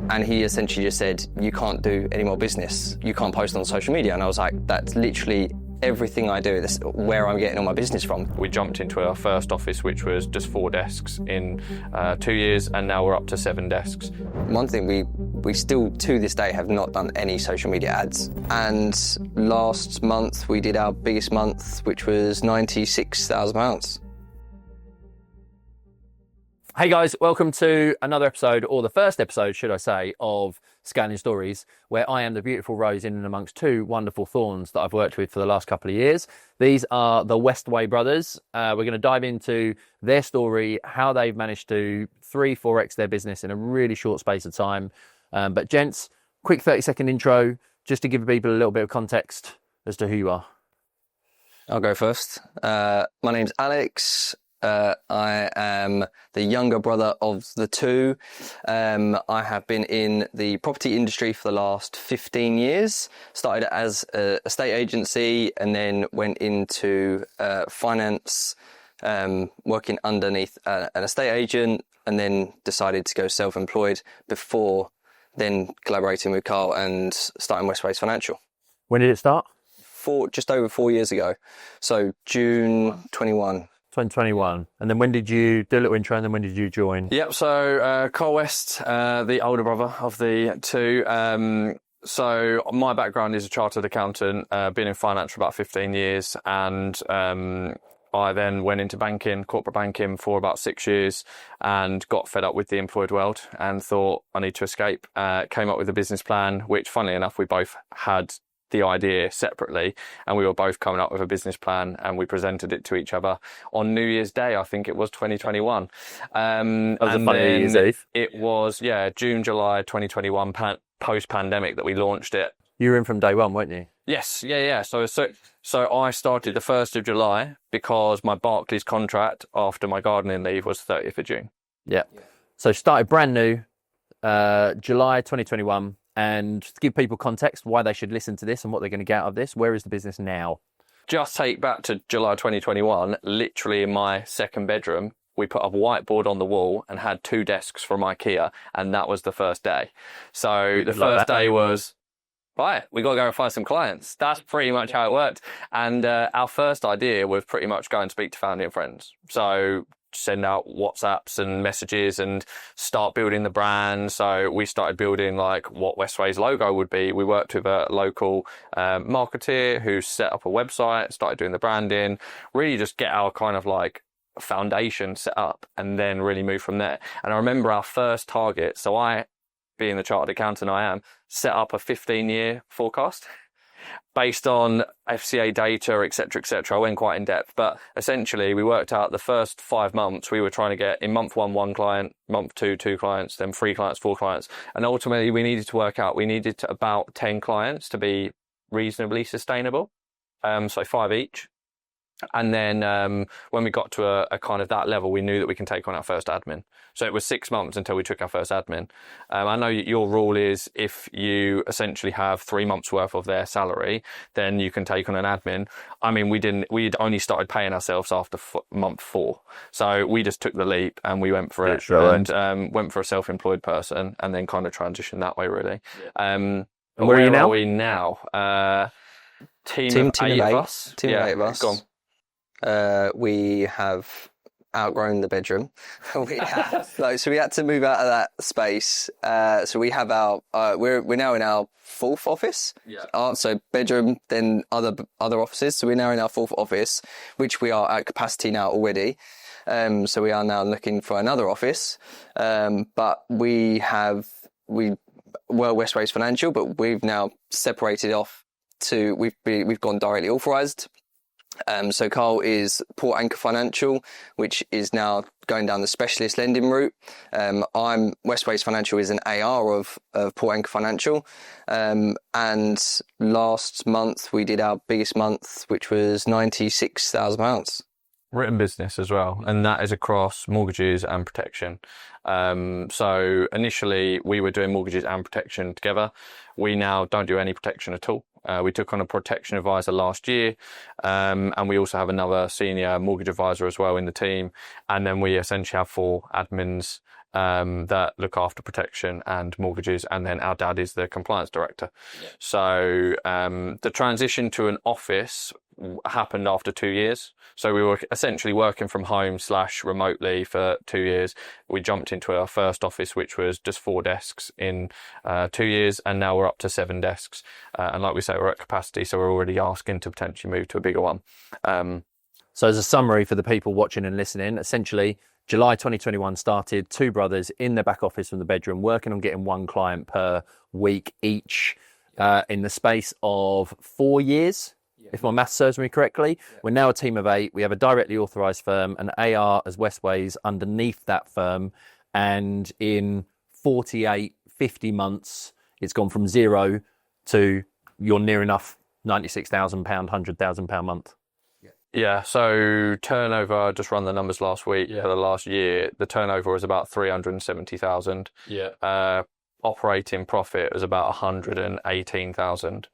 And he essentially just said, you can't do any more business. You can't post on social media. And I was like, that's literally everything I do. That's where I'm getting all my business from. We jumped into our first office, which was just 4 desks in 2 years, and now we're up to 7 desks. One thing, we still to this day have not done any social media ads. And last month we did our biggest month, which was £96,000. Hey guys, welcome to another episode, or the first episode, should I say, of Scaling Stories, where I am the beautiful rose in and amongst 2 wonderful thorns that I've worked with for the last couple of years. These are the Westway brothers. We're going to dive into their story, how they've managed to 3-4x their business in a really short space of time. But gents, quick 30-second intro, just to give people a little bit of context as to who you are. I'll go first. My name's Alex. I am the younger brother of the 2. I have been in the property industry for the last 15 years. Started as an estate agency and then went into finance, working underneath an estate agent, and then decided to go self-employed before then collaborating with Karl and starting Westways Financial. When did it start? Just over 4 years ago. So June 21. 2021. And then when did you do a little intro, and then when did you join? Yep, so Karl West, the older brother of the 2. So my background is a chartered accountant, been in finance for about 15 years, and I then went into banking, corporate banking, for about 6 years, and got fed up with the employed world and thought I need to escape. Came up with a business plan, which funnily enough we both had the idea separately, and we were both coming up with a business plan, and we presented it to each other on New Year's Day, I think it was 2021. That was a funny New Year's Eve. It was, June, July 2021, post-pandemic, that we launched it. You were in from day one, weren't you? Yes, yeah. So I started the 1st of July because my Barclays contract after my gardening leave was 30th of June. Yeah. So started brand new, July 2021. And to give people context why they should listen to this and what they're going to get out of this, where is the business now? Just take back to July 2021, literally in my second bedroom, we put a whiteboard on the wall and had 2 desks from IKEA, and that was the first day. So the first day was, right, we got to go and find some clients. That's pretty much how it worked. And our first idea was pretty much go and speak to family and friends. So send out WhatsApps and messages and start building the brand. So we started building like what Westway's logo would be. We worked with a local marketeer who set up a website, started doing the branding, really just get our kind of like foundation set up and then really move from there. And I remember our first target. So I, being the chartered accountant I am, set up a 15-year forecast based on FCA data, etc., etc. I went quite in depth, but essentially we worked out the first 5 months we were trying to get in month 1 client, month 2 clients, then 3 clients, 4 clients, and ultimately we needed to work out we needed about 10 clients to be reasonably sustainable, so 5 each. And then when we got to a kind of that level, we knew that we can take on our first admin. So it was 6 months until we took our first admin. I know your rule is if you essentially have 3 months worth of their salary, then you can take on an admin. I mean, we'd only started paying ourselves after month 4. So we just took the leap and we went for it, and went for a self-employed person and then kind of transitioned that way, really. And where are we now? Team of 8 of us. Team of 8 of us. Go on. We have outgrown the bedroom. So we had to move out of that space. So we have we're now in our 4th office. Yeah. So bedroom, then other offices. So we're now in our 4th office, which we are at capacity now already. So we are now looking for another office. But we're Westways Financial, but we've now separated off to we've gone directly authorised. So Karl is Port Anchor Financial, which is now going down the specialist lending route. Westways Financial is an AR of Port Anchor Financial. And last month we did our biggest month, which was £96,000. Written business as well, and that is across mortgages and protection. So initially we were doing mortgages and protection together. We now don't do any protection at all. We took on a protection advisor last year, and we also have another senior mortgage advisor as well in the team. And then we essentially have 4 admins that look after protection and mortgages, and then our dad is the compliance director. Yeah. So the transition to an office happened after 2 years. So we were essentially working from home / remotely for 2 years. We jumped into our first office, which was just 4 desks in 2 years, and now we're up to 7 desks. And like we say, we're at capacity, so we're already asking to potentially move to a bigger one. So as a summary for the people watching and listening, essentially July 2021 started, 2 brothers in their back office from the bedroom, working on getting 1 client per week each, in the space of 4 years. If my maths serves me correctly. Yeah. We're now a team of 8. We have a directly authorised firm, an AR as Westways underneath that firm. And in 48, 50 months, it's gone from 0 to you're near enough £96,000, £100,000 a month. Yeah, so turnover, I just run the numbers last week for the last year. The turnover was about 370,000. Yeah. Operating profit was about 118,000.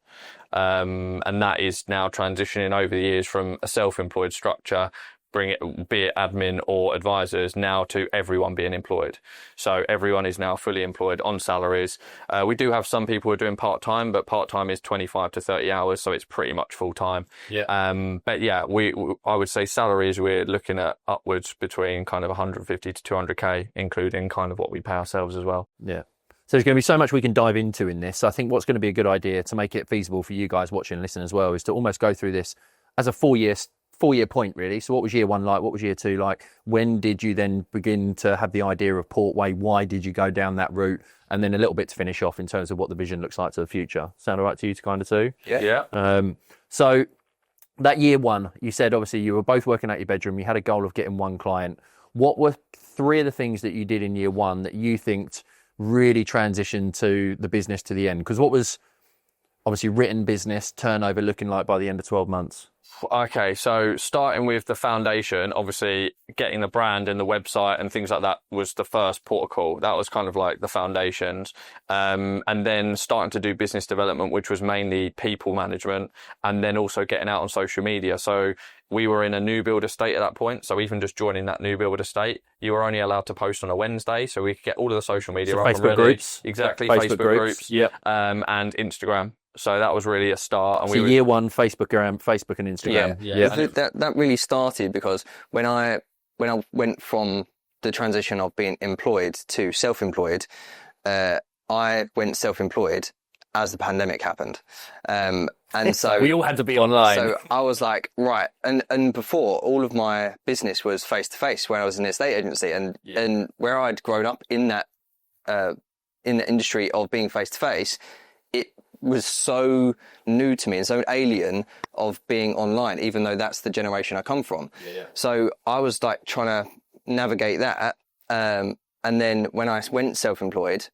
And that is now transitioning over the years from a self-employed structure, be it admin or advisors, now to everyone being employed. So everyone is now fully employed on salaries. We do have some people who are doing part-time, but part-time is 25 to 30 hours, so it's pretty much full-time. Yeah. But yeah, I would say salaries, we're looking at upwards between kind of 150 to 200k, including kind of what we pay ourselves as well. Yeah. So there's going to be so much we can dive into in this. I think what's going to be a good idea to make it feasible for you guys watching and listening as well is to almost go through this as a 4-year point, really. So what was year 1 like? What was year 2 like? When did you then begin to have the idea of Portway? Why did you go down that route? And then a little bit to finish off in terms of what the vision looks like to the future. Sound all right to you to kind of too? Yeah. So that year 1, you said obviously you were both working at your bedroom. You had a goal of getting 1 client. What were 3 of the things that you did in year 1 that you think really transitioned to the business to the end? Because what was obviously written business turnover looking like by the end of 12 months? Okay, so starting with the foundation, obviously getting the brand and the website and things like that was the first protocol. That was kind of like the foundations. And then starting to do business development, which was mainly people management, and then also getting out on social media. So we were in a new build estate at that point. So even just joining that new build estate, you were only allowed to post on a Wednesday. So we could get all of the social media up Facebook and ready. Groups. Exactly, Facebook groups. Yeah. And Instagram. So that was really a start. And so year 1, Facebook and Instagram. Yeah. That really started because when I went from the transition of being employed to self-employed, I went self-employed as the pandemic happened. And so we all had to be online. So I was like, right. And before, all of my business was face-to-face when I was in the estate agency, and where I'd grown up in that in the industry of being face-to-face, it was so new to me and so alien of being online, even though that's the generation I come from. So I was like trying to navigate that. And then when I went self-employed,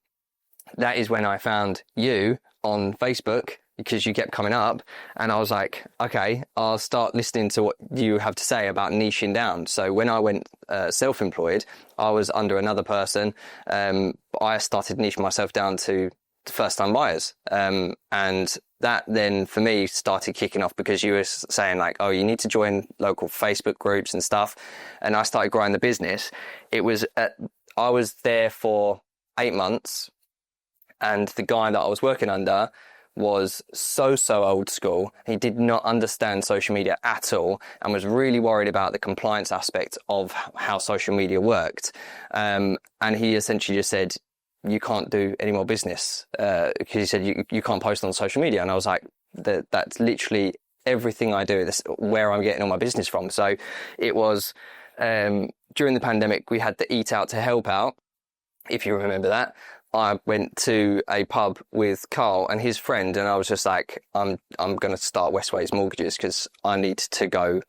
that is when I found you on Facebook, because you kept coming up, and I was like, okay, I'll start listening to what you have to say about niching down. So when I went self-employed, I was under another person. I started niching myself down to first-time buyers, and that then for me started kicking off because you were saying like, oh, you need to join local Facebook groups and stuff, and I started growing the business. I was there for 8 months, and the guy that I was working under was so old school. He did not understand social media at all and was really worried about the compliance aspect of how social media worked, and he essentially just said, you can't do any more business, because he said you can't post on social media. And I was like, that's literally everything I do. That's where I'm getting all my business from. So it was during the pandemic, we had the Eat Out to Help Out, if you remember that. I went to a pub with Karl and his friend, and I was just like, I'm going to start Westways Mortgages because I need to go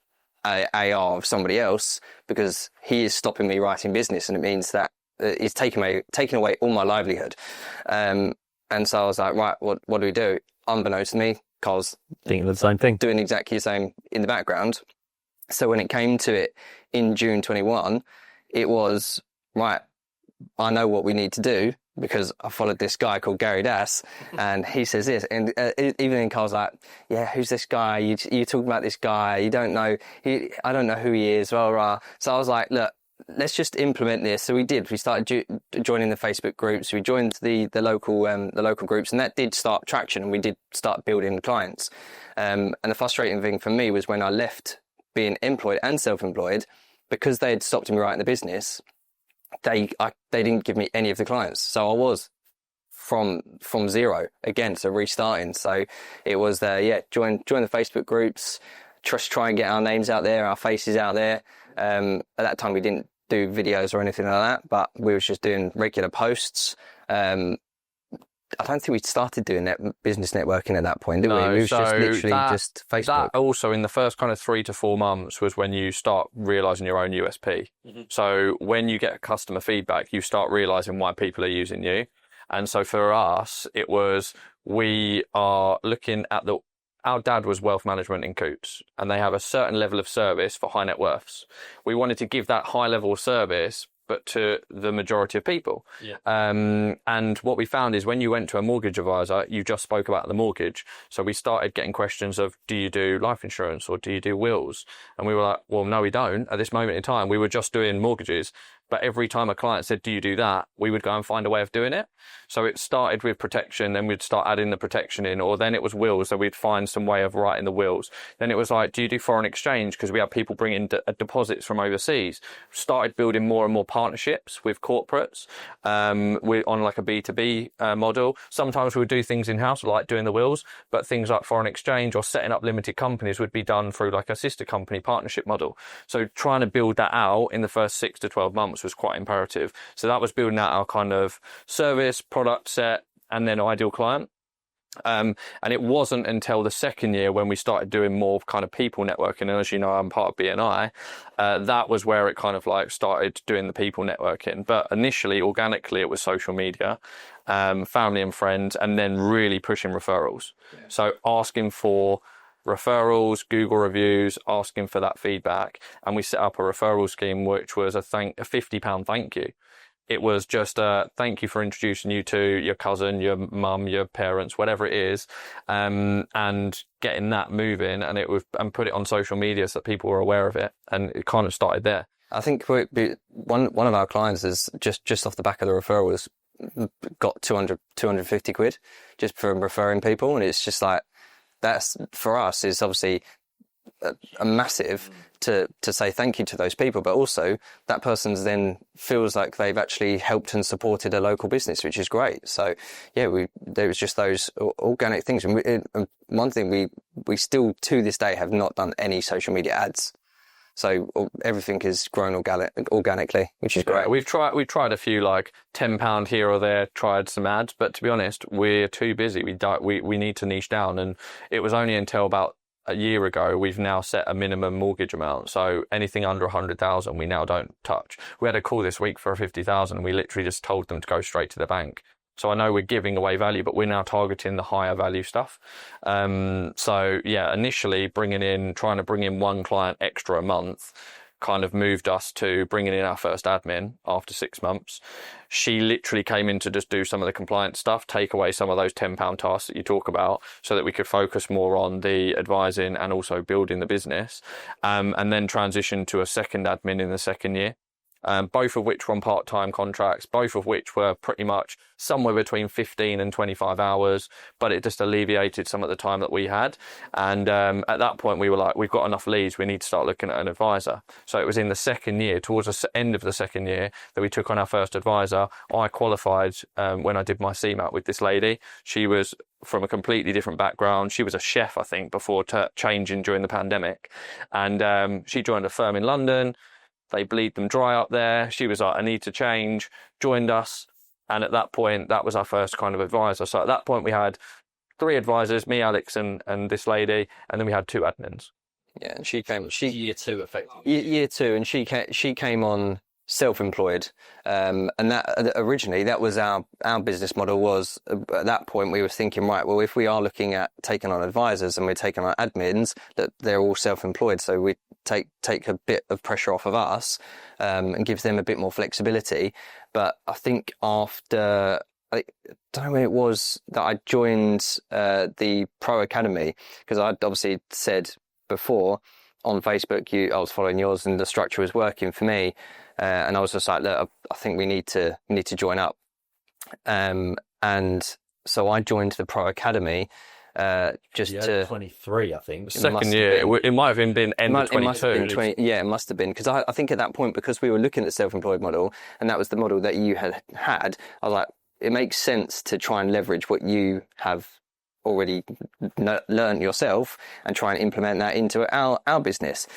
AR of somebody else, because he is stopping me writing business, and it means that it's taking away all my livelihood. And so I was like, right, what do we do? Unbeknownst to me, Karl's thinking the same thing, doing exactly the same in the background. So when it came to it in June 21, it was, right, I know what we need to do, because I followed this guy called Gary Das, and he says this, and even then Karl's like, yeah, who's this guy? You're talking about this guy, you don't know, I don't know who he is, blah, blah, blah. So I was like, look, let's just implement this. So we did. We started joining the Facebook groups. We joined the local groups, and that did start traction, and we did start building clients. And the frustrating thing for me was when I left being employed and self-employed, because they had stopped me right in the business. They didn't give me any of the clients, so I was from zero again, so restarting. So it was join the Facebook groups, try and get our names out there, our faces out there. At that time we didn't do videos or anything like that, but we was just doing regular posts. I don't think we started doing business networking at that point, did we? We was just literally just Facebook. That also in the first kind of 3 to 4 months was when you start realising your own USP. Mm-hmm. So when you get customer feedback, you start realising why people are using you. And so for us, it was, we are looking at our dad was wealth management in Coots, and they have a certain level of service for high net worths. We wanted to give that high level of service, but to the majority of people. Yeah. And what we found is when you went to a mortgage advisor, you just spoke about the mortgage. So we started getting questions of, do you do life insurance or do you do wills? And we were like, well, no, we don't. At this moment in time, we were just doing mortgages. But every time a client said, do you do that? We would go and find a way of doing it. So it started with protection, then we'd start adding the protection in, or then it was wills, so we'd find some way of writing the wills. Then it was like, do you do foreign exchange? Because we have people bringing deposits from overseas. Started building more and more partnerships with corporates. We're on like a B2B model. Sometimes we would do things in-house, like doing the wills, but things like foreign exchange or setting up limited companies would be done through like a sister company partnership model. So trying to build that out in the first 6 to 12 months was quite imperative. So that was building out our kind of service, product set, and then ideal client. And it wasn't until the second year when we started doing more kind of people networking. And as you know, I'm part of BNI. That was where it kind of like started doing the people networking. But initially, organically, it was social media, family and friends, and then really pushing referrals. Yeah. So asking for referrals, Google reviews, asking for that feedback. And we set up a referral scheme, which was a £50 thank you. It was just a thank you for introducing you to your cousin, your mum, your parents, whatever it is, and getting that moving, and put it on social media so that people were aware of it. And it kind of started there. I think one of our clients is just off the back of the referrals got 250 quid just from referring people, and it's just like, that's for us is obviously a massive to say thank you to those people, but also that person's then feels like they've actually helped and supported a local business, which is great. So yeah, there was just those organic things. And one thing we still to this day have not done any social media ads. So everything is grown organically, which is great. Yeah, we've tried a few like £10 here or there, tried some ads, but to be honest, we're too busy. We need to niche down, and it was only until about a year ago we've now set a minimum mortgage amount. So anything under 100,000 we now don't touch. We had a call this week for 50,000, and we literally just told them to go straight to the bank. So I know we're giving away value, but we're now targeting the higher value stuff. So yeah, initially trying to bring in one client extra a month kind of moved us to bringing in our first admin after 6 months. She literally came in to just do some of the compliance stuff, take away some of those £10 tasks that you talk about, so that we could focus more on the advising and also building the business, and then transition to a second admin in the second year. Both of which were on part-time contracts, both of which were pretty much somewhere between 15 and 25 hours, but it just alleviated some of the time that we had. And at that point, we were like, we've got enough leads, we need to start looking at an advisor. So it was in the second year, towards the end of the second year, that we took on our first advisor. I qualified when I did my CMAT with this lady. She was from a completely different background. She was a chef, I think, before changing during the pandemic. And she joined a firm in London. They bleed them dry up there. She was like, I need to change, joined us. And at that point, that was our first kind of advisor. So at that point, we had 3 advisors, me, Alex, and this lady. And then we had 2 admins. Yeah, and she came... Year 2, effectively. Year 2, and she came on self-employed. And that originally, that was our business model was, at that point, we were thinking, right, well, if we are looking at taking on advisors and we're taking on admins, that they're all self-employed. So we take a bit of pressure off of us, and gives them a bit more flexibility. But I think after, I don't know when it was that I joined the Pro Academy, because I'd obviously said before on Facebook, I was following yours and the structure was working for me. and I was just like, look, I think we need to join up. And so I joined the Pro Academy just to 23, I think. Second year, it might have even been end of 22. It must have been 20, yeah, it must have been, because I think at that point, because we were looking at the self-employed model, and that was the model that you had, I was like, it makes sense to try and leverage what you have already learned yourself and try and implement that into our business.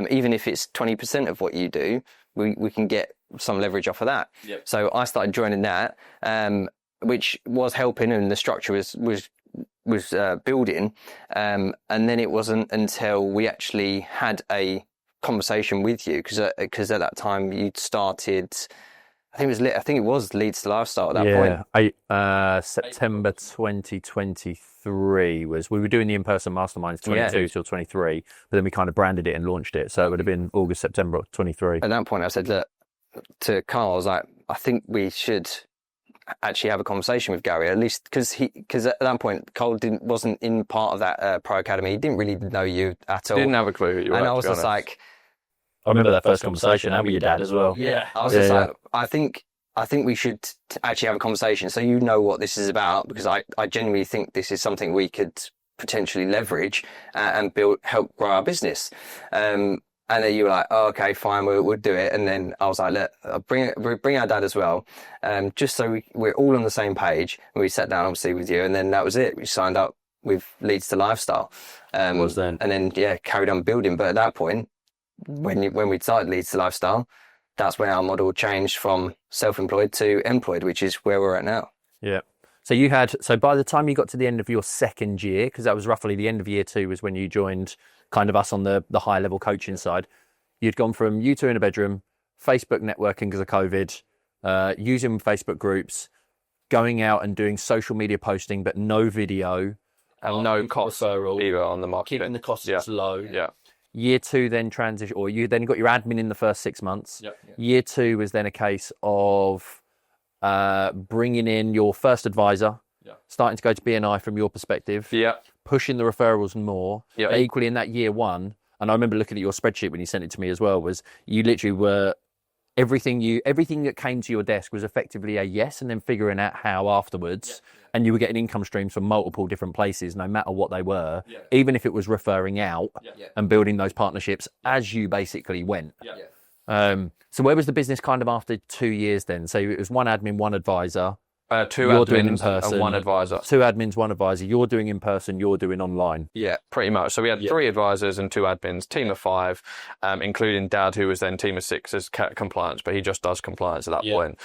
Even if it's 20% of what you do, we can get some leverage off of that. Yep. So I started joining that, which was helping, and the structure was building. And then it wasn't until we actually had a conversation with you, because at that time you'd started, I think it was Leads to Lifestyle at that point. September 2023 we were doing the in-person masterminds 22 till 23, but then we kind of branded it and launched it. So it would have been August, September 23. At that point I said, look, to Karl, I was like, I think we should actually have a conversation with Gary, at least because at that point Karl wasn't in part of that Pro Academy. He didn't really know you at all. Didn't have a clue who you were. And I was just like, I remember that first conversation, and with your dad as well. Yeah, I was just like, I think we should actually have a conversation, so you know what this is about, because I genuinely think this is something we could potentially leverage and help grow our business. And then you were like, oh, okay, fine, we'll do it. And then I was like, look, bring our dad as well, just so we're all on the same page. And we sat down, obviously, with you, and then that was it. We signed up with Leads to Lifestyle. And then carried on building. But at that point, when we started Leads to Lifestyle, that's when our model changed from self-employed to employed, which is where we're at now. Yeah. So by the time you got to the end of your second year, because that was roughly the end of year 2 was when you joined kind of us on the high level coaching side, you'd gone from you two in a bedroom, Facebook networking because of COVID, using Facebook groups, going out and doing social media posting, but no video. And no cost referral, either on the market. Keeping the costs low. Yeah. Year 2 then transition, or you then got your admin in the first 6 months. Yep. Year 2 was then a case of bringing in your first advisor, starting to go to BNI from your perspective, pushing the referrals and more. But equally in that year 1, and I remember looking at your spreadsheet when you sent it to me as well, was you literally were, everything that came to your desk was effectively a yes, and then figuring out how afterwards. And you were getting income streams from multiple different places, no matter what they were, even if it was referring out and building those partnerships as you basically went. So where was the business kind of after 2 years then? So it was one admin, one advisor. 2 you're doing admins in person, and 1 advisor. 2 admins, 1 advisor. You're doing in person, you're doing online. Yeah, pretty much. So we had 3 advisors and 2 admins, team of 5, including Dad, who was then team of 6 as compliance, but he just does compliance at that point.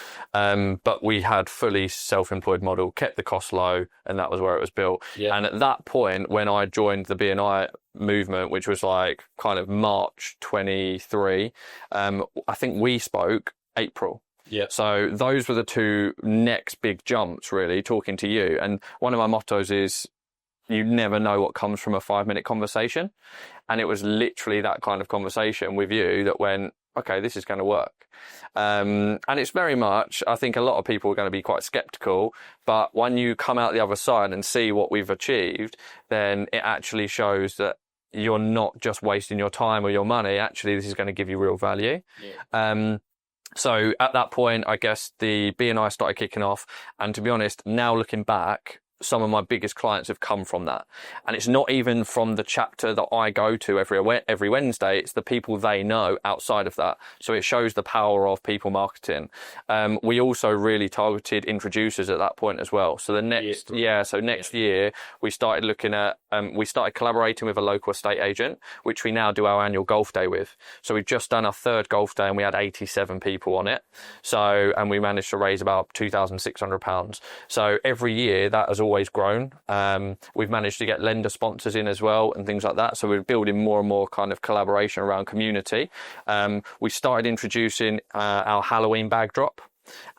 But we had fully self-employed model, kept the cost low, and that was where it was built. And at that point, when I joined the BNI movement, which was like kind of March 23, I think we spoke April. So those were the 2 next big jumps, really, talking to you. And one of my mottos is, you never know what comes from a 5-minute conversation. And it was literally that kind of conversation with you that went, okay, this is going to work. And it's very much, I think a lot of people are going to be quite skeptical, but when you come out the other side and see what we've achieved, then it actually shows that you're not just wasting your time or your money. Actually, this is going to give you real value. So at that point, I guess the BNI started kicking off. And to be honest, now looking back, some of my biggest clients have come from that. And it's not even from the chapter that I go to every Wednesday. It's the people they know outside of that. So it shows the power of people marketing. We also really targeted introducers at that point as well. So next year, we started looking at, we started collaborating with a local estate agent, which we now do our annual golf day with. So we've just done our 3rd golf day and we had 87 people on it. So, and we managed to raise about £2,600. So every year that has always grown. We've managed to get lender sponsors in as well and things like that. So we're building more and more kind of collaboration around community. We started introducing our Halloween bag drop.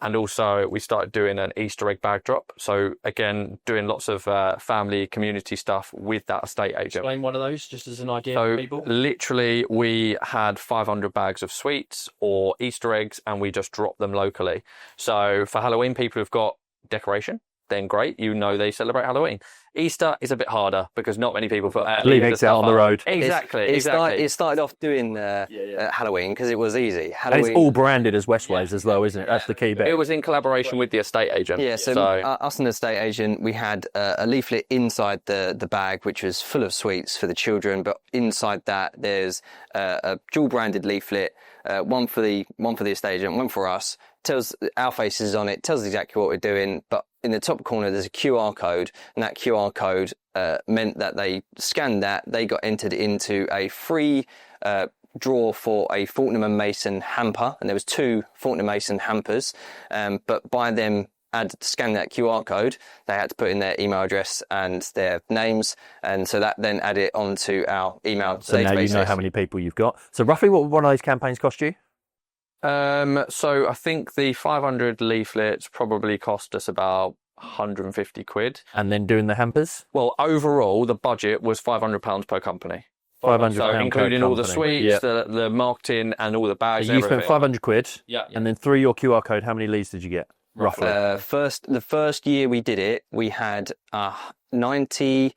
And also we started doing an Easter egg bag drop. So again, doing lots of family community stuff with that estate agent. Explain one of those just as an idea for people. Literally we had 500 bags of sweets or Easter eggs and we just dropped them locally. So for Halloween, people have got decoration. then great. You know they celebrate Halloween. Easter is a bit harder because not many people put Leave eggs out on the road. Exactly. It started off doing Halloween because it was easy. And Halloween, it's all branded as Westways as well, isn't it? That's the key bit. It was in collaboration with the estate agent. Yeah, so us and the estate agent, we had a leaflet inside the bag which was full of sweets for the children, but inside that there's a dual branded leaflet, one for the estate agent, one for us. Tells our faces on it, tells exactly what we're doing, but in the top corner there's a QR code, and that QR code meant that they scanned that, they got entered into a free draw for a Fortnum & Mason hamper, and there was 2 Fortnum & Mason hampers, but by them scanning that QR code, they had to put in their email address and their names, and so that then added it onto our email database. So now you know how many people you've got. So roughly what would one of those campaigns cost you? So I think the 500 leaflets probably cost us about 150 quid. And then doing the hampers? Well, overall, the budget was £500 per company. £500 So including per all the company. sweets, the marketing, and all the bags. So you spent 500 quid, and then through your QR code, how many leads did you get? Roughly. The first year we did it, we had 90.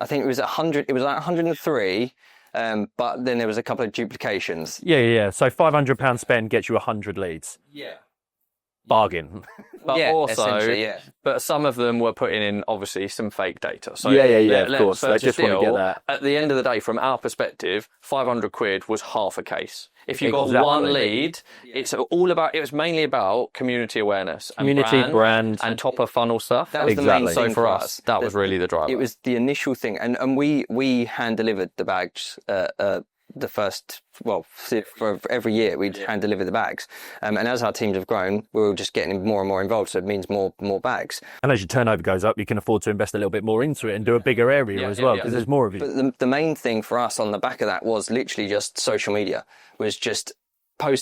I think it was 100. It was like 103. But then there was a couple of duplications. Yeah. So £500 spend gets you 100 leads. Yeah. Bargain. But essentially, but some of them were putting in obviously some fake data. So of course. They just want to get that. At the end of the day, from our perspective, 500 quid was half a case. If you got Exactly. one lead, it was mainly about community awareness, and brand, and top of funnel stuff. That was the main So thing for us, that was really the driver. It was the initial thing, and we hand delivered the bags. The first, for every year we'd hand deliver the bags, and as our teams have grown, we were just getting more and more involved, so it means more bags. And as your turnover goes up, you can afford to invest a little bit more into it and do a bigger area as well, because there's more of you. But the main thing for us on the back of that was literally just social media. Was just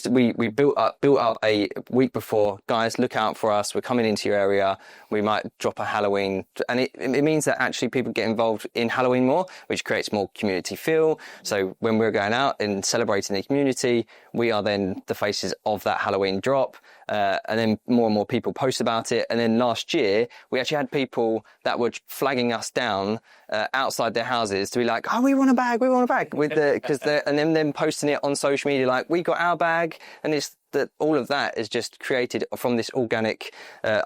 we built up a week before, guys, look out for us, we're coming into your area, we might drop a Halloween, and it means that actually people get involved in Halloween more, which creates more community feel. So when we're going out and celebrating the community, we are then the faces of that Halloween drop, and then more and more people post about it. And then last year we actually had people that were flagging us down outside their houses to be like, oh, we want a bag with and then posting it on social media like, we got our bag. And it's that all of that is just created from this organic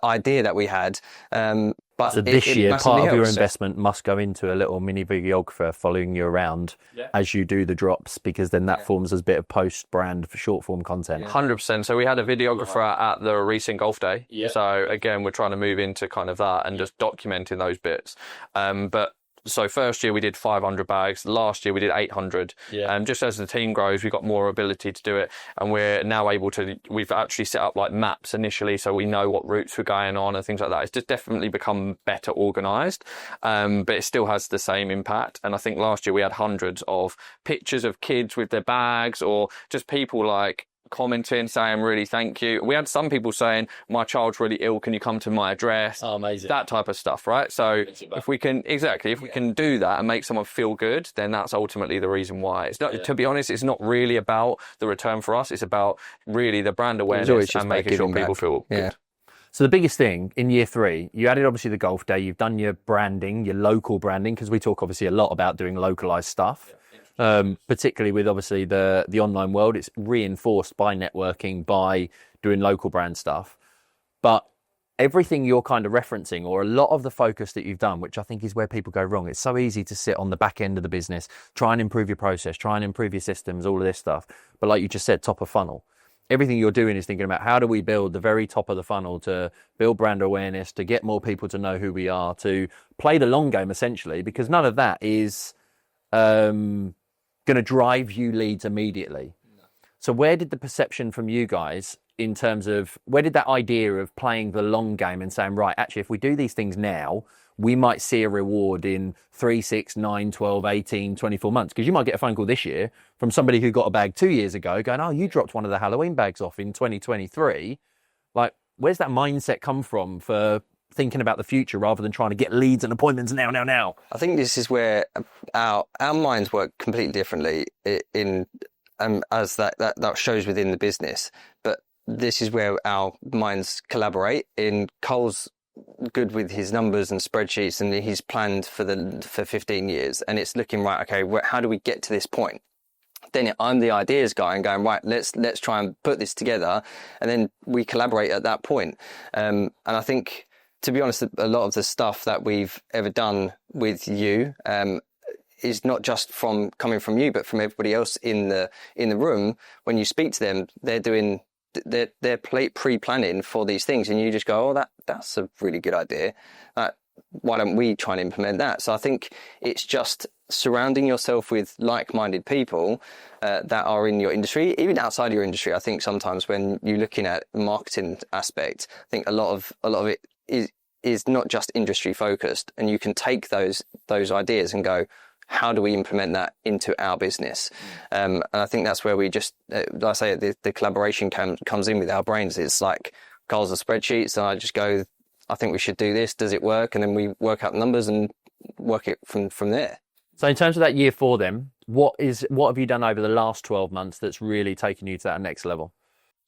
idea that we had. But so this year, part of your helps. investment must go into a little mini videographer following you around as you do the drops, because then that forms as a bit of post brand for short form content. 100%. So we had a videographer at the recent golf day. So again, we're trying to move into kind of that and just documenting those bits. So first year we did 500 bags. Last year we did 800. Just as the team grows, we've got more ability to do it, and we're now able to. We've actually set up like maps initially, so we know what routes we're going on and things like that. It's just definitely become better organised, but it still has the same impact. And I think last year we had hundreds of pictures of kids with their bags, or just people like commenting saying really thank you. We had some people saying, my child's really ill, can you come to my address? Oh, amazing. That type of stuff, right? So if we can do that and make someone feel good, then that's ultimately the reason why. It's not, to be honest, it's not really about the return for us, it's about really the brand awareness and making sure people feel good. So the biggest thing in year 3, you added obviously the golf day, you've done your branding, your local branding, because we talk obviously a lot about doing localized stuff. Particularly with obviously the online world, it's reinforced by networking, by doing local brand stuff. But everything you're kind of referencing, or a lot of the focus that you've done, which I think is where people go wrong. It's so easy to sit on the back end of the business, try and improve your process, try and improve your systems, all of this stuff. But like you just said, top of funnel. Everything you're doing is thinking about how do we build the very top of the funnel to build brand awareness, to get more people to know who we are, to play the long game essentially, because none of that is going to drive you leads immediately. So where did the perception from you guys in terms of, where did that idea of playing the long game and saying, right, actually, if we do these things now, we might see a reward in 3, 6, 9, 12, 18, 24 months? Because you might get a phone call this year from somebody who got a bag 2 years ago going, oh, you dropped one of the Halloween bags off in 2023. Like, where's that mindset come from for thinking about the future rather than trying to get leads and appointments now? I think this is where our minds work completely differently as that shows within the business. But this is where our minds collaborate. In Karl's good with his numbers and spreadsheets, and he's planned for 15 years, and it's looking right. Okay, how do we get to this point? Then I'm the ideas guy and going, right, let's try and put this together, and then we collaborate at that point. And I think, to be honest, a lot of the stuff that we've ever done with you is not just coming from you, but from everybody else in the room. When you speak to them, they're pre-planning for these things, and you just go, oh, that's a really good idea. Why don't we try and implement that? So I think it's just surrounding yourself with like-minded people that are in your industry, even outside your industry. I think sometimes when you're looking at the marketing aspect, I think a lot of it is not just industry focused, and you can take those ideas and go, how do we implement that into our business? And I think that's where we just, like I say, the collaboration comes in with our brains. It's like Karl's the spreadsheets, and I just go, I think we should do this. Does it work? And then we work out the numbers and work it from there. So in terms of that year 4 then, what have you done over the last 12 months that's really taken you to that next level?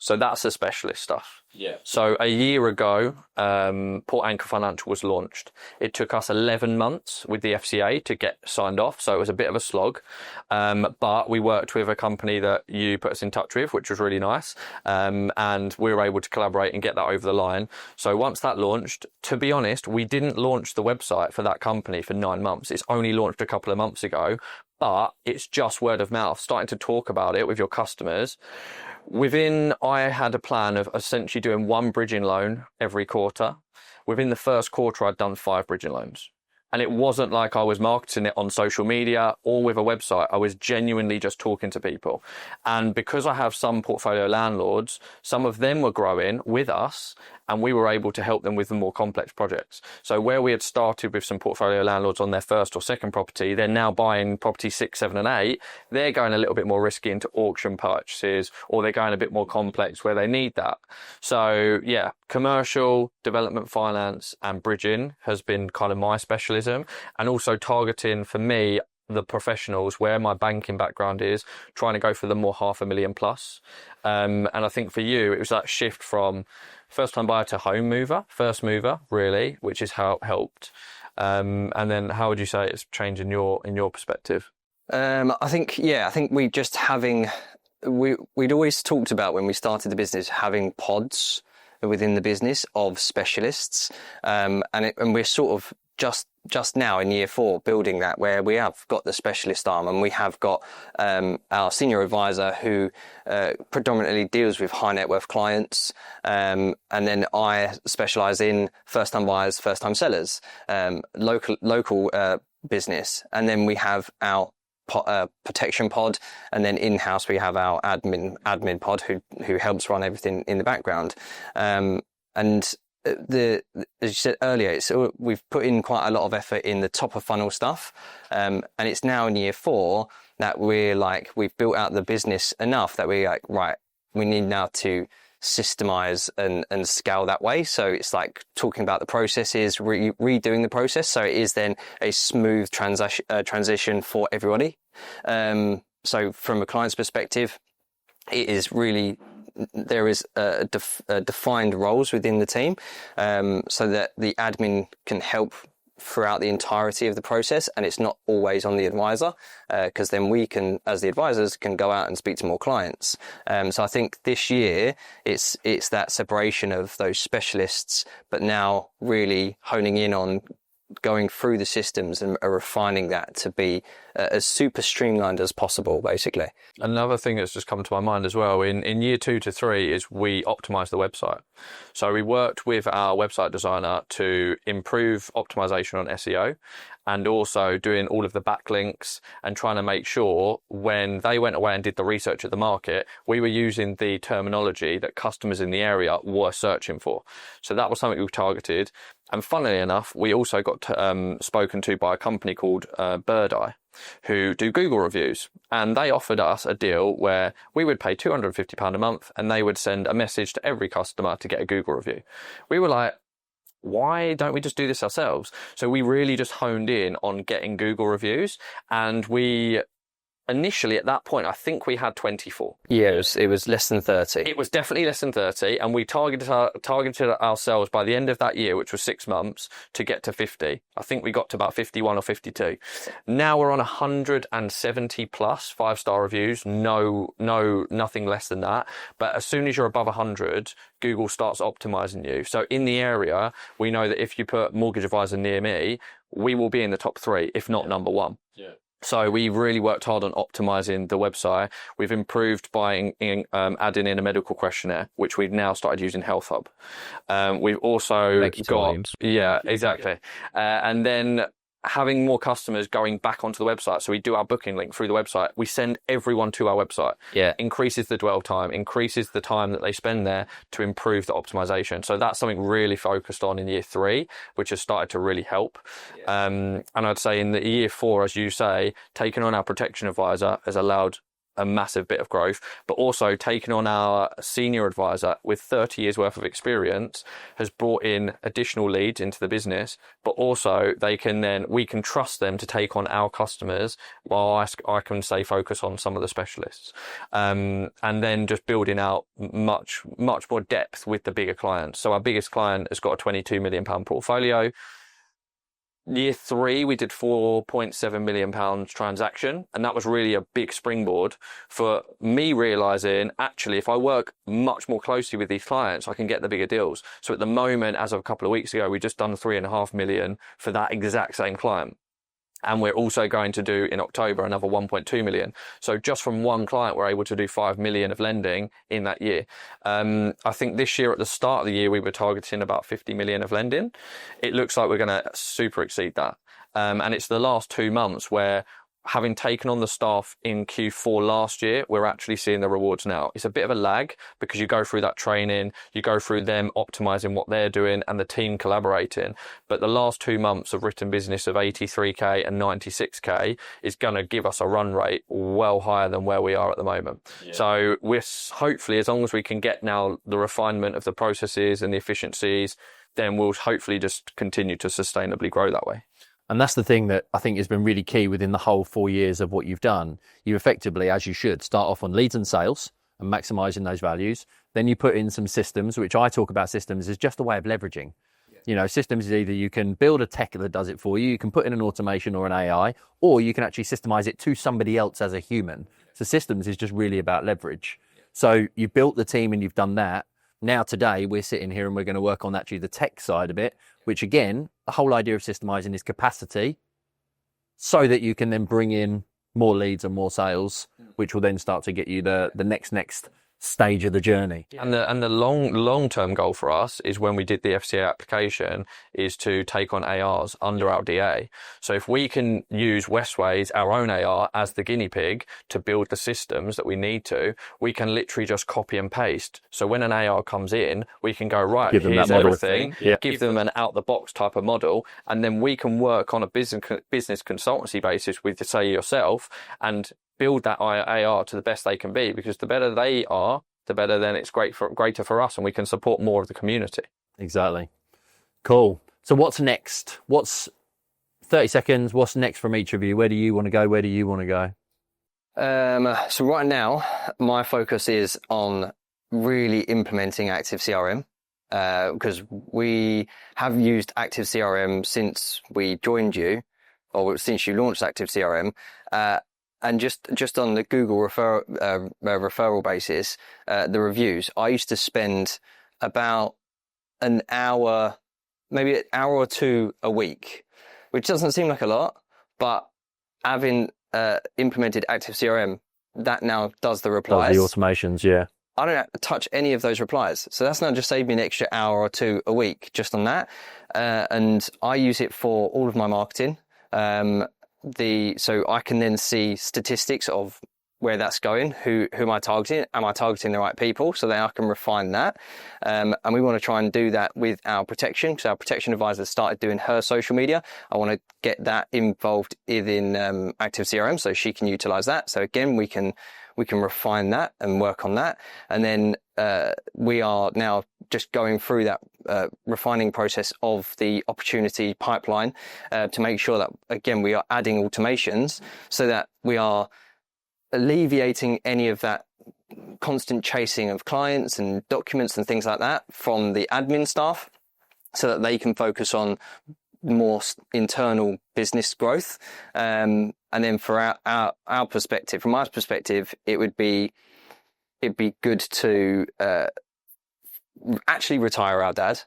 So that's the specialist stuff. Yeah. So a year ago, Port Anchor Financial was launched. It took us 11 months with the FCA to get signed off, so it was a bit of a slog. But we worked with a company that you put us in touch with, which was really nice. And we were able to collaborate and get that over the line. So once that launched, to be honest, we didn't launch the website for that company for 9 months. It's only launched a couple of months ago, but it's just word of mouth, starting to talk about it with your customers. I had a plan of essentially doing 1 bridging loan every quarter. Within the first quarter, I'd done 5 bridging loans. And it wasn't like I was marketing it on social media or with a website. I was genuinely just talking to people. And because I have some portfolio landlords, some of them were growing with us, and we were able to help them with the more complex projects. So where we had started with some portfolio landlords on their first or second property, they're now buying property 6, 7 and 8. They're going a little bit more risky into auction purchases, or they're going a bit more complex where they need that. So yeah, commercial, development finance and bridging has been kind of my specialism, and also targeting for me the professionals where my banking background is, trying to go for the more $500,000 plus. And I think for you, it was that shift from first time buyer to home mover, first mover, really, which is how it helped. And then how would you say it's changed in your perspective? I think we just we'd always talked about, when we started the business, having pods within the business of specialists. And we're sort of just now in year 4 building that, where we have got the specialist arm, and we have got our senior advisor who predominantly deals with high net worth clients, and then I specialise in first time buyers, first time sellers, local business, and then we have our protection pod, and then in-house we have our admin pod who helps run everything in the background. And as you said earlier, we've put in quite a lot of effort in the top of funnel stuff, and it's now in year 4 that we've built out the business enough that we're like, right, we need now to systemize and scale that way. So it's like talking about the processes, redoing the process, so it is then a smooth transition for everybody. So from a client's perspective, it is really, there is defined roles within the team, so that the admin can help throughout the entirety of the process, and it's not always on the advisor, because then we can, as the advisors, can go out and speak to more clients. So I think this year it's that separation of those specialists, but now really honing in on going through the systems and refining that to be as super streamlined as possible, basically. Another thing that's just come to my mind as well, in year 2 to 3, is we optimize the website. So we worked with our website designer to improve optimization on SEO, and also doing all of the backlinks and trying to make sure when they went away and did the research at the market, we were using the terminology that customers in the area were searching for. So that was something we targeted. And funnily enough, we also got spoken to by a company called Bird Eye, who do Google reviews. And they offered us a deal where we would pay £250 a month, and they would send a message to every customer to get a Google review. We were like, why don't we just do this ourselves? So we really just honed in on getting Google reviews, and we initially at that point, I think we had 24. Yeah, it was less than 30. It was definitely less than 30, and we targeted ourselves by the end of that year, which was 6 months, to get to 50. I think we got to about 51 or 52. Now we're on 170 plus 5-star reviews. Nothing less than that. But as soon as you're above 100, Google starts optimizing you. So in the area, we know that if you put mortgage advisor near me, we will be in the top 3, if not number 1. Yeah. So we really worked hard on optimizing the website. We've improved by adding in a medical questionnaire, which we've now started using Health Hub. We've also got, yeah, exactly. And then having more customers going back onto the website. So we do our booking link through the website. We send everyone to our website. Yeah. Increases the dwell time, increases the time that they spend there to improve the optimization. So that's something really focused on in year 3, which has started to really help. Yeah. And I'd say in the year 4, as you say, taking on our protection advisor has allowed a massive bit of growth, but also taking on our senior advisor with 30 years worth of experience has brought in additional leads into the business, but also we can trust them to take on our customers while I can say focus on some of the specialists. And then just building out much more depth with the bigger clients. So our biggest client has got a £22 million portfolio. Year 3, we did £4.7 million transaction, and that was really a big springboard for me realizing, actually, if I work much more closely with these clients, I can get the bigger deals. So at the moment, as of a couple of weeks ago, we just done $3.5 million for that exact same client. And we're also going to do in October another 1.2 million. So just from one client, we're able to do 5 million of lending in that year. I think this year at the start of the year, we were targeting about 50 million of lending. It looks like we're going to super exceed that. And it's the last 2 months where, having taken on the staff in Q4 last year, we're actually seeing the rewards now. It's a bit of a lag because you go through that training, you go through them optimizing what they're doing and the team collaborating. But the last 2 months of written business of 83k and 96k is going to give us a run rate well higher than where we are at the moment. Yeah. So we're hopefully, as long as we can get now the refinement of the processes and the efficiencies, then we'll hopefully just continue to sustainably grow that way. And that's the thing that I think has been really key within the whole 4 years of what you've done. You effectively, as you should, start off on leads and sales and maximizing those values. Then you put in some systems, which I talk about systems as just a way of leveraging. Yeah. You know, systems is either you can build a tech that does it for you, you can put in an automation or an AI, or you can actually systemize it to somebody else as a human. So systems is just really about leverage. So you've built the team and you've done that. Now today we're sitting here and we're going to work on actually the tech side of it, which again, the whole idea of systemizing is capacity so that you can then bring in more leads and more sales, which will then start to get you the next stage of the journey. And the long-term goal for us is, when we did the FCA application, is to take on ARs under our DA. So if we can use Westways, our own AR, as the guinea pig to build the systems that we need to, we can literally just copy and paste. So when an AR comes in, we can go, right, here's everything, give them an out-the-box type of model, and then we can work on a business consultancy basis with, say, yourself, and build that AR to the best they can be, because the better they are, the better then it's greater for us, and we can support more of the community. Exactly. Cool. So what's next? 30 seconds, what's next from each of you? Where do you want to go? Where do you want to go? So right now, my focus is on really implementing Active CRM, because we have used Active CRM since we joined you, or since you launched Active CRM. And just on the Google referral basis, the reviews, I used to spend about an hour, maybe an hour or 2 a week, which doesn't seem like a lot, but having implemented Active CRM, that now does the replies. Does the automations, yeah. I don't have to touch any of those replies. So that's not just saved me an extra hour or 2 a week just on that. And I use it for all of my marketing. So I can then see statistics of where that's going, who am I targeting? Am I targeting the right people? So then I can refine that. And we want to try and do that with our protection, because our protection advisor started doing her social media. I want to get that involved in Active CRM so she can utilize that. So again, we can refine that and work on that. And then we are now just going through that refining process of the opportunity pipeline to make sure that, again, we are adding automations so that we are alleviating any of that constant chasing of clients and documents and things like that from the admin staff, so that they can focus on more internal business growth. And then for our perspective, from my perspective, it'd be good to actually retire our dad.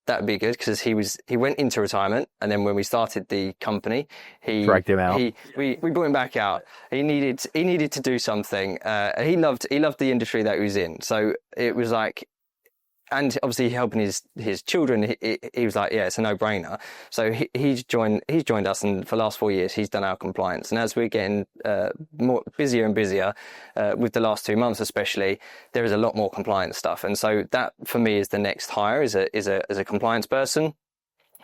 That'd be good, because he went into retirement, and then when we started the company, he dragged him out. We brought him back out. He needed to do something. He loved the industry that he was in. So it was like, and obviously helping his children, he was like, yeah, it's a no-brainer. So he's joined us, and for the last 4 years he's done our compliance. And as we're getting more busier and busier, with the last 2 months especially, there is a lot more compliance stuff. And so that for me is the next hire, is a compliance person.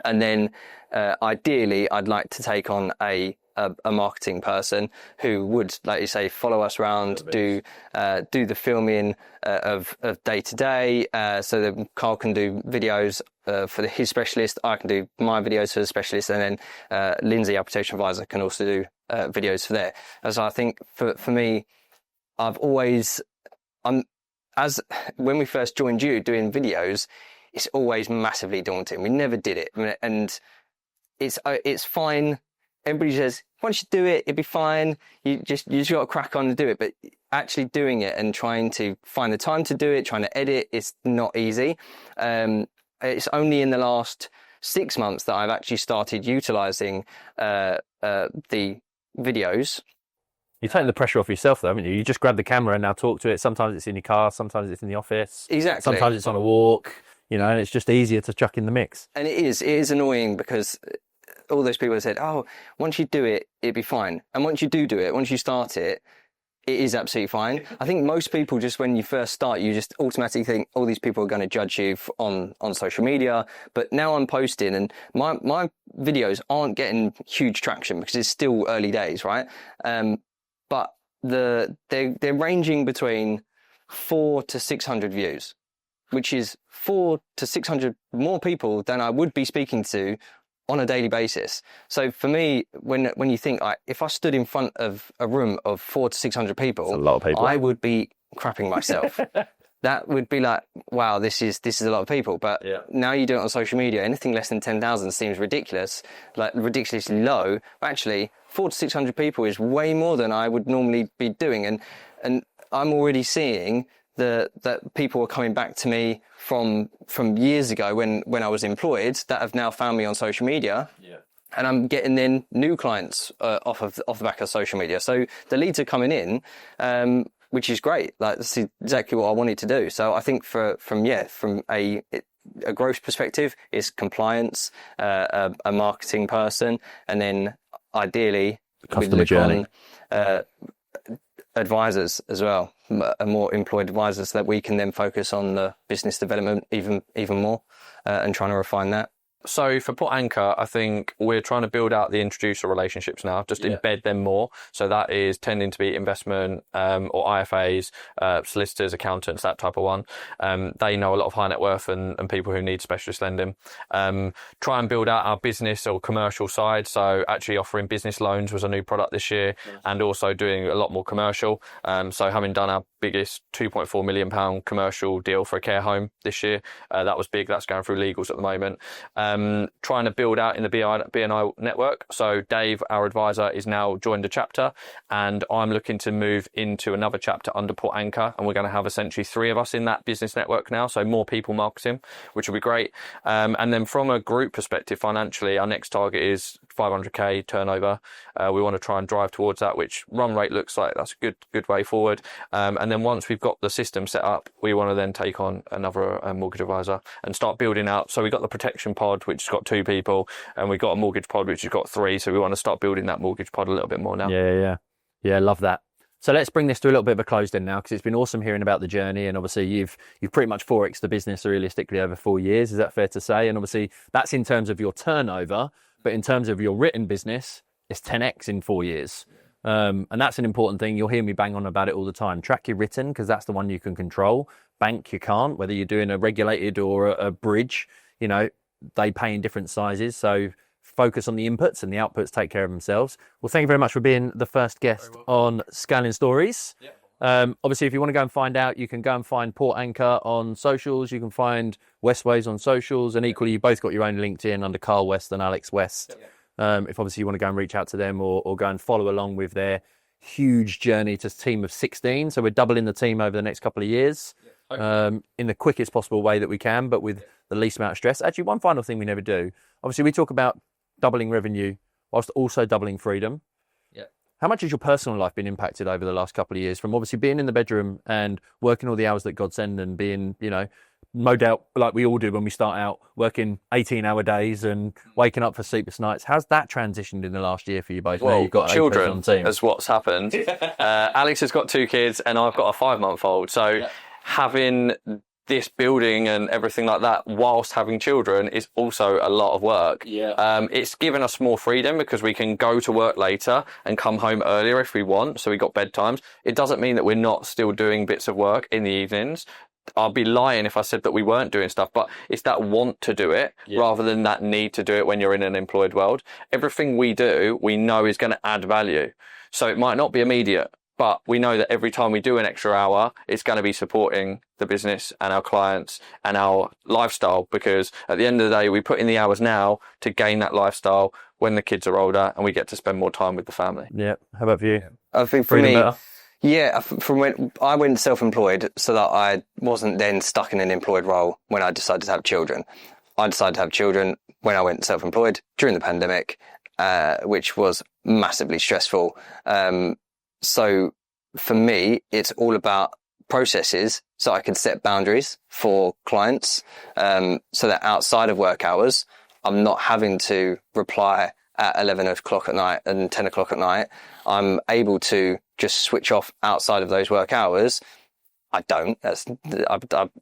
And then ideally I'd like to take on a marketing person who would, like you say, follow us around, do the filming of day to day, so that Karl can do videos for his specialist, I can do my videos for the specialist, and then Lindsay, our protection advisor, can also do videos for there. As I think for me, when we first joined you doing videos, it's always massively daunting. We never did it, and it's fine. Everybody says, once you do it, it'll be fine. You just got to crack on and do it. But actually doing it and trying to find the time to do it, trying to edit, it's not easy. It's only in the last 6 months that I've actually started utilising the videos. You're taking the pressure off yourself, though, haven't you? You just grab the camera and now talk to it. Sometimes it's in your car, sometimes it's in the office. Exactly. Sometimes it's on a walk, and it's just easier to chuck in the mix. And it is annoying, because all those people have said, oh, once you do it, it'd be fine. And once you do it, once you start it, it is absolutely fine. I think most people, just when you first start, you just automatically think, all these people are going to judge you on social media. But now I'm posting, and my videos aren't getting huge traction because it's still early days, right? But they're ranging between 400 to 600 views, which is 400 to 600 more people than I would be speaking to on a daily basis. So for me, when you think, if I stood in front of a room of 400 to 600 people, that's a lot of people. I would be crapping myself. That would be like, wow, this is a lot of people. But now you do it on social media, anything less than 10,000 seems ridiculous, like ridiculously low. But actually, 400 to 600 people is way more than I would normally be doing. And I'm already seeing that people are coming back to me from years ago when I was employed, that have now found me on social media. Yeah. And I'm getting then new clients off the back of social media. So the leads are coming in, which is great. Like, that's exactly what I wanted to do. So I think from a growth perspective, is compliance, a marketing person, and then ideally customer journey. Advisors as well, more employed advisors, so that we can then focus on the business development even more, and trying to refine that. So for Port Anchor, I think we're trying to build out the introducer relationships now, just embed them more. So that is tending to be investment or IFAs, solicitors, accountants, that type of one. They know a lot of high net worth and people who need specialist lending. Try and build out our business or commercial side. So actually offering business loans was a new product this year, and also doing a lot more commercial. So having done our biggest £2.4 million commercial deal for a care home this year, that was big. That's going through legals at the moment. Trying to build out in the BNI network. So Dave, our advisor, is now joined a chapter, and I'm looking to move into another chapter under Port Anchor, and we're going to have essentially 3 of us in that business network now, so more people marketing, which will be great. And then from a group perspective, financially, our next target is 500k turnover. We want to try and drive towards that, which run rate looks like that's a good way forward. And then once we've got the system set up, we want to then take on another mortgage advisor and start building out. So we've got the protection pod, which has got 2 people, and we've got a mortgage pod, which has got 3. So we want to start building that mortgage pod a little bit more now. Yeah, love that. So let's bring this to a little bit of a close then now, because it's been awesome hearing about the journey, and obviously you've pretty much 4x the business realistically over 4 years. Is that fair to say? And obviously that's in terms of your turnover, but in terms of your written business, it's 10x in 4 years. And that's an important thing. You'll hear me bang on about it all the time. Track your written, because that's the one you can control. Bank, you can't. Whether you're doing a regulated or a bridge, they pay in different sizes. So focus on the inputs and the outputs take care of themselves. Well, thank you very much for being the first guest on Scanning Stories. Obviously, if you want to go and find out, you can go and find Port Anchor on socials. You can find Westways on socials, and equally, you both got your own LinkedIn under Karl West and Alex West. If obviously you want to go and reach out to them or go and follow along with their huge journey to a team of 16. So we're doubling the team over the next couple of years in the quickest possible way that we can, but with the least amount of stress. Actually, one final thing we never do. Obviously, we talk about doubling revenue whilst also doubling freedom. How much has your personal life been impacted over the last couple of years from obviously being in the bedroom and working all the hours that God send and being, no doubt, like we all do when we start out, working 18-hour days and waking up for sleepless nights? How's that transitioned in the last year for you both? Well, you've got children on the team. is what's happened. Alex has got 2 kids and I've got a 5-month-old. So having this building and everything like that whilst having children is also a lot of work. It's given us more freedom because we can go to work later and come home earlier if we want. So we got bedtimes. It doesn't mean that we're not still doing bits of work in the evenings. I'd be lying if I said that we weren't doing stuff, but it's that want to do it rather than that need to do it when you're in an employed world. Everything we do, we know is going to add value. So it might not be immediate, but we know that every time we do an extra hour, it's going to be supporting the business and our clients and our lifestyle, because at the end of the day, we put in the hours now to gain that lifestyle when the kids are older and we get to spend more time with the family. Yeah. How about for you? I think for me, from when I went self-employed so that I wasn't then stuck in an employed role when I decided to have children. I decided to have children when I went self-employed during the pandemic, which was massively stressful. So for me, it's all about processes so I can set boundaries for clients, so that outside of work hours, I'm not having to reply at 11 o'clock at night and 10 o'clock at night. I'm able to just switch off outside of those work hours. I don't.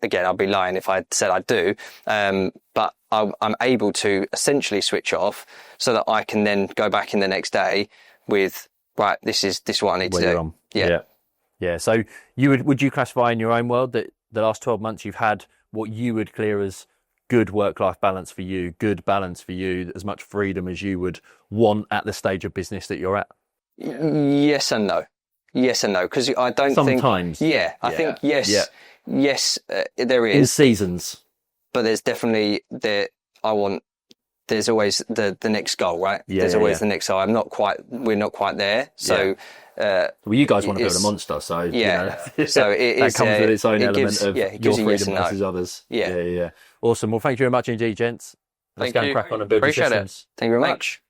Again, I'd be lying if I said I do. But I'm able to essentially switch off so that I can then go back in the next day with, right, this is what I need to do. Yeah. So would you classify in your own world that the last 12 months you've had what you would clear as good work-life balance for you, good balance for you, as much freedom as you would want at the stage of business that you're at? Yes and no. Because I don't sometimes. I think yes. Yes, there is. In seasons. But there's definitely there's always the next goal, right? There's always the next goal. We're not quite there. So, well, you guys want to build a monster, so so that comes with its own element of your freedom versus others. Yeah. Awesome. Well, thank you very much indeed, gents. Let's go and crack on and build Appreciate systems. Thank you very much.